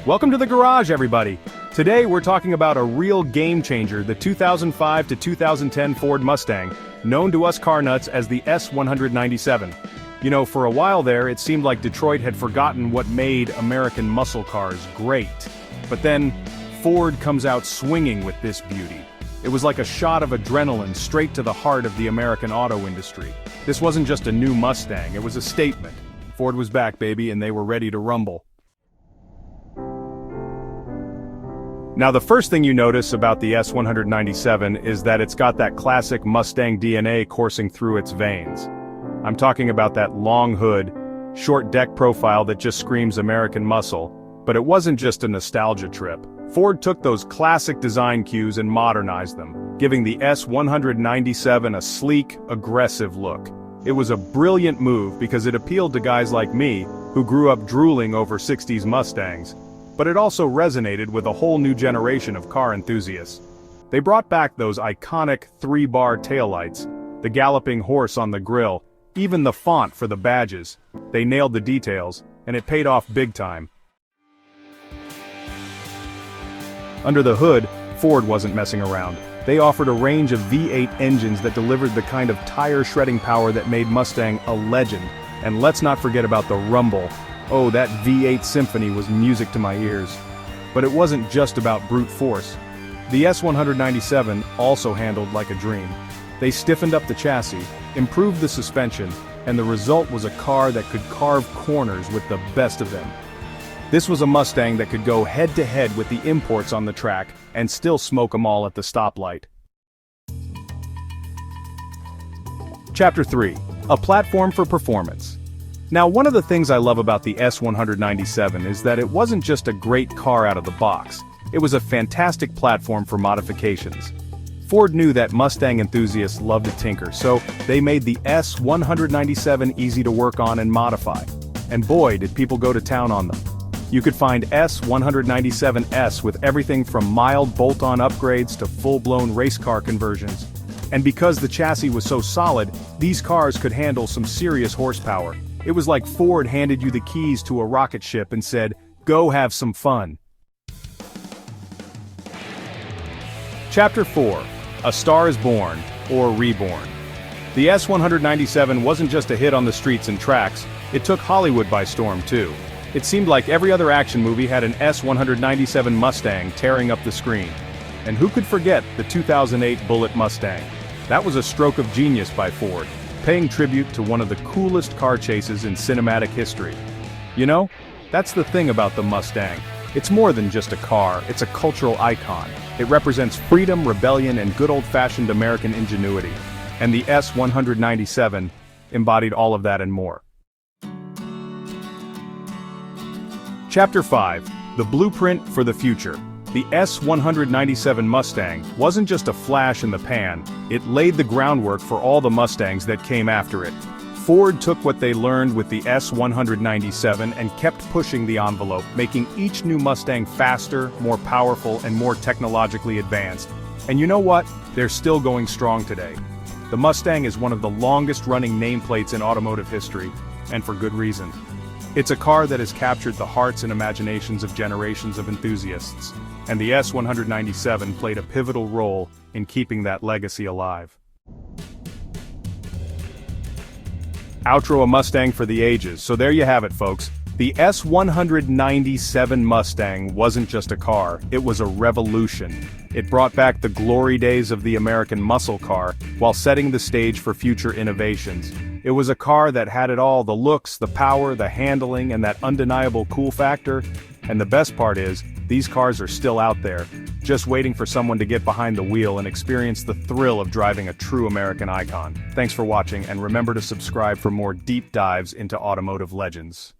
Welcome to the garage, everybody. Today we're talking about a real game changer, the 2005 to 2010 Ford Mustang, known to us car nuts as the S197. You know, for a while there, it seemed like Detroit had forgotten what made American muscle cars great. But then, Ford comes out swinging with this beauty. It was like a shot of adrenaline straight to the heart of the American auto industry. This wasn't just a new Mustang, it was a statement. Ford was back, baby, and they were ready to rumble. Now the first thing you notice about the S197 is that it's got that classic Mustang DNA coursing through its veins. I'm talking about that long hood, short deck profile that just screams American muscle. But it wasn't just a nostalgia trip. Ford took those classic design cues and modernized them, giving the S197 a sleek, aggressive look. It was a brilliant move because it appealed to guys like me, who grew up drooling over 60s Mustangs. But it also resonated with a whole new generation of car enthusiasts. They brought back those iconic 3-bar taillights, the galloping horse on the grille, even the font for the badges. They nailed the details, and it paid off big time. Under the hood, Ford wasn't messing around. They offered a range of V8 engines that delivered the kind of tire-shredding power that made Mustang a legend. And let's not forget about the rumble. Oh, that V8 symphony was music to my ears. But it wasn't just about brute force. The S197 also handled like a dream. They stiffened up the chassis, improved the suspension, and the result was a car that could carve corners with the best of them. This was a Mustang that could go head-to-head with the imports on the track and still smoke them all at the stoplight. Chapter 3. A platform for performance. Now, one of the things I love about the S197 is that it wasn't just a great car out of the box. It was a fantastic platform for modifications. Ford knew that Mustang enthusiasts loved to tinker, so they made the S197 easy to work on and modify. And boy, did people go to town on them. You could find S197S with everything from mild bolt-on upgrades to full-blown race car conversions. And because the chassis was so solid, these cars could handle some serious horsepower. It was like Ford handed you the keys to a rocket ship and said, "Go have some fun." Chapter 4. A Star is Born, or Reborn. The S197 wasn't just a hit on the streets and tracks, it took Hollywood by storm too. It seemed like every other action movie had an S197 Mustang tearing up the screen. And who could forget the 2008 Bullitt Mustang? That was a stroke of genius by Ford, paying tribute to one of the coolest car chases in cinematic history. You know, that's the thing about the Mustang. It's more than just a car, it's a cultural icon. It represents freedom, rebellion, and good old-fashioned American ingenuity. And the S197 embodied all of that and more. Chapter 5. The Blueprint for the Future. The S197 Mustang wasn't just a flash in the pan, it laid the groundwork for all the Mustangs that came after it. Ford took what they learned with the S197 and kept pushing the envelope, making each new Mustang faster, more powerful, and more technologically advanced. And you know what? They're still going strong today. The Mustang is one of the longest-running nameplates in automotive history, and for good reason. It's a car that has captured the hearts and imaginations of generations of enthusiasts, and the S197 played a pivotal role in keeping that legacy alive. Outro: a Mustang for the ages. So there you have it, folks. The S197 Mustang wasn't just a car, it was a revolution. It brought back the glory days of the American muscle car, while setting the stage for future innovations. It was a car that had it all: the looks, the power, the handling, and that undeniable cool factor. And the best part is, these cars are still out there, just waiting for someone to get behind the wheel and experience the thrill of driving a true American icon. Thanks for watching, and remember to subscribe for more deep dives into automotive legends.